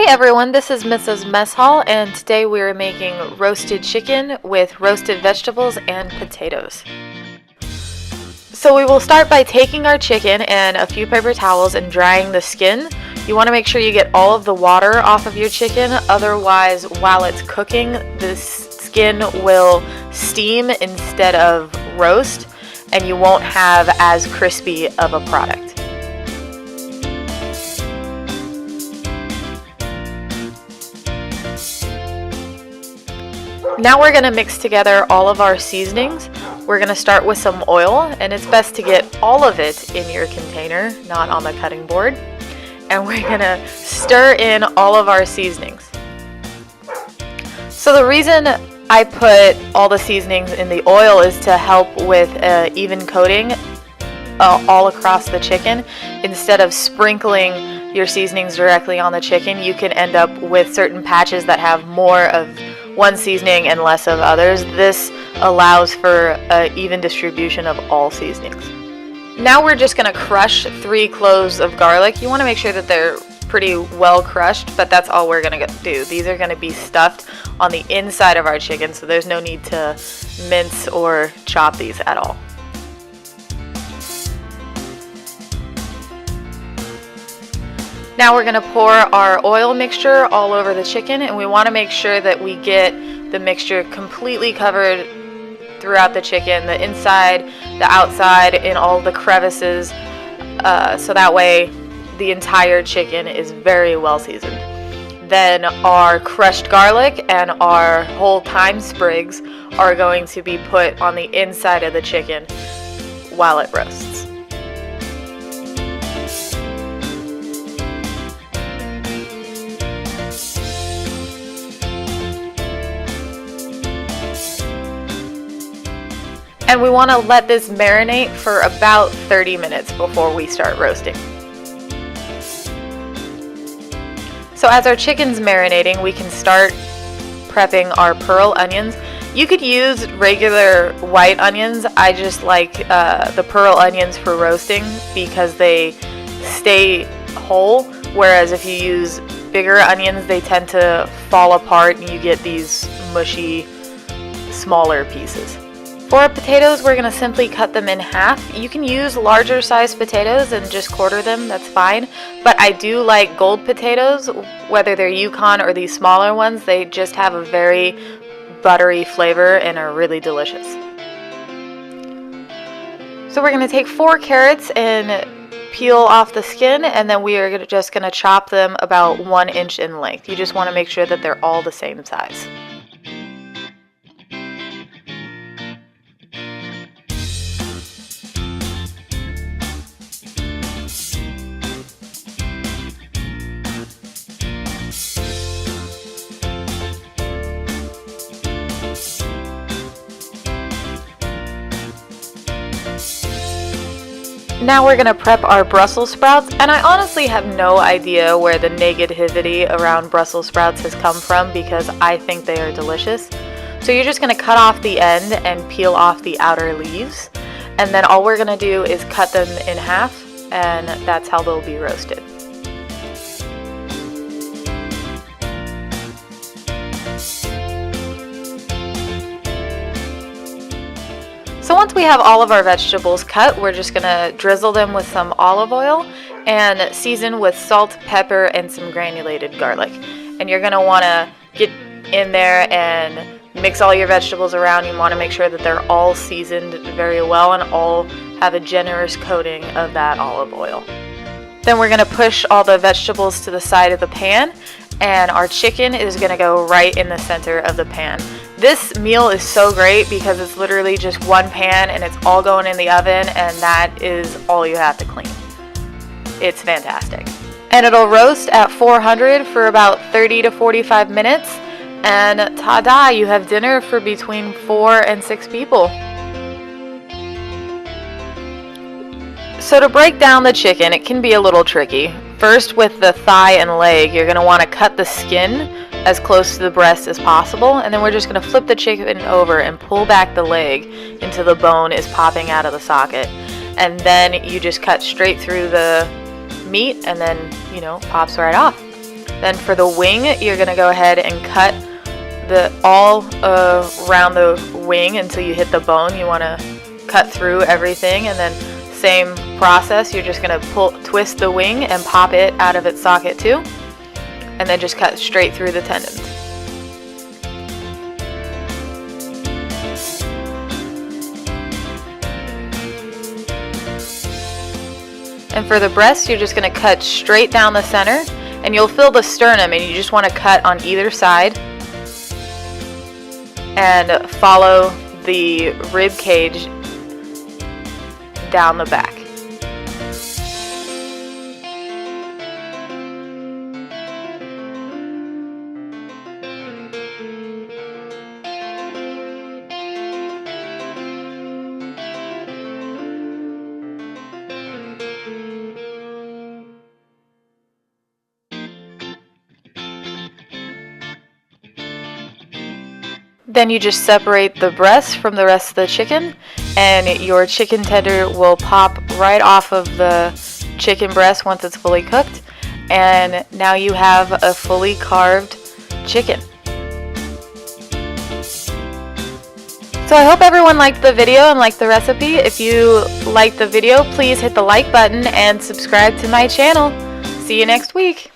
everyone, this is Mrs. Mess Hall, and today we are making roasted chicken with roasted vegetables and potatoes. So we will start by taking our chicken and a few paper towels and drying the skin. You want to make sure you get all of the water off of your chicken, otherwise while it's cooking the skin will steam instead of roast and you won't have as crispy of a product. Now we're going to mix together all of our seasonings. We're going to start with some oil, and it's best to get all of it in your container, not on the cutting board. And we're going to stir in all of our seasonings. So the reason I put all the seasonings in the oil is to help with even coating all across the chicken. Instead of sprinkling your seasonings directly on the chicken, you can end up with certain patches that have more of one seasoning and less of others. This allows for an even distribution of all seasonings. Now we're just going to crush 3 cloves of garlic. You want to make sure that they're pretty well crushed, but that's all we're going to do. These are going to be stuffed on the inside of our chicken, so there's no need to mince or chop these at all. Now we're going to pour our oil mixture all over the chicken, and we want to make sure that we get the mixture completely covered throughout the chicken, the inside, the outside, in all the crevices, so that way the entire chicken is very well seasoned. Then our crushed garlic and our whole thyme sprigs are going to be put on the inside of the chicken while it roasts. And we want to let this marinate for about 30 minutes before we start roasting. So as our chicken's marinating, we can start prepping our pearl onions. You could use regular white onions. I just like the pearl onions for roasting because they stay whole, whereas if you use bigger onions, they tend to fall apart and you get these mushy, smaller pieces. For our potatoes, we're going to simply cut them in half. You can use larger sized potatoes and just quarter them, that's fine. But I do like gold potatoes, whether they're Yukon or these smaller ones. They just have a very buttery flavor and are really delicious. So we're going to take 4 carrots and peel off the skin, and then we are just going to chop them about 1 inch in length. You just want to make sure that they're all the same size. Now we're going to prep our Brussels sprouts, and I honestly have no idea where the negativity around Brussels sprouts has come from because I think they are delicious. So you're just going to cut off the end and peel off the outer leaves, and then all we're going to do is cut them in half, and that's how they'll be roasted. So once we have all of our vegetables cut, we're just going to drizzle them with some olive oil and season with salt, pepper, and some granulated garlic. And you're going to want to get in there and mix all your vegetables around. You want to make sure that they're all seasoned very well and all have a generous coating of that olive oil. Then we're going to push all the vegetables to the side of the pan, and our chicken is going to go right in the center of the pan. This meal is so great because it's literally just one pan and it's all going in the oven, and that is all you have to clean. It's fantastic. And it'll roast at 400 for about 30 to 45 minutes, and ta-da, you have dinner for between 4 and 6 people. So to break down the chicken, it can be a little tricky. First, with the thigh and leg, you're going to want to cut the skin as close to the breast as possible, and then we're just going to flip the chicken over and pull back the leg until the bone is popping out of the socket. And then you just cut straight through the meat, and then, pops right off. Then for the wing, you're going to go ahead and cut all around the wing until you hit the bone. You want to cut through everything, and then same process, you're just going to twist the wing and pop it out of its socket too, and then just cut straight through the tendons. And for the breast, you're just going to cut straight down the center, and you'll feel the sternum, and you just want to cut on either side and follow the rib cage down the back. Then you just separate the breast from the rest of the chicken, and your chicken tender will pop right off of the chicken breast once it's fully cooked, and now you have a fully carved chicken. So I hope everyone liked the video and liked the recipe. If you liked the video, please hit the like button and subscribe to my channel. See you next week.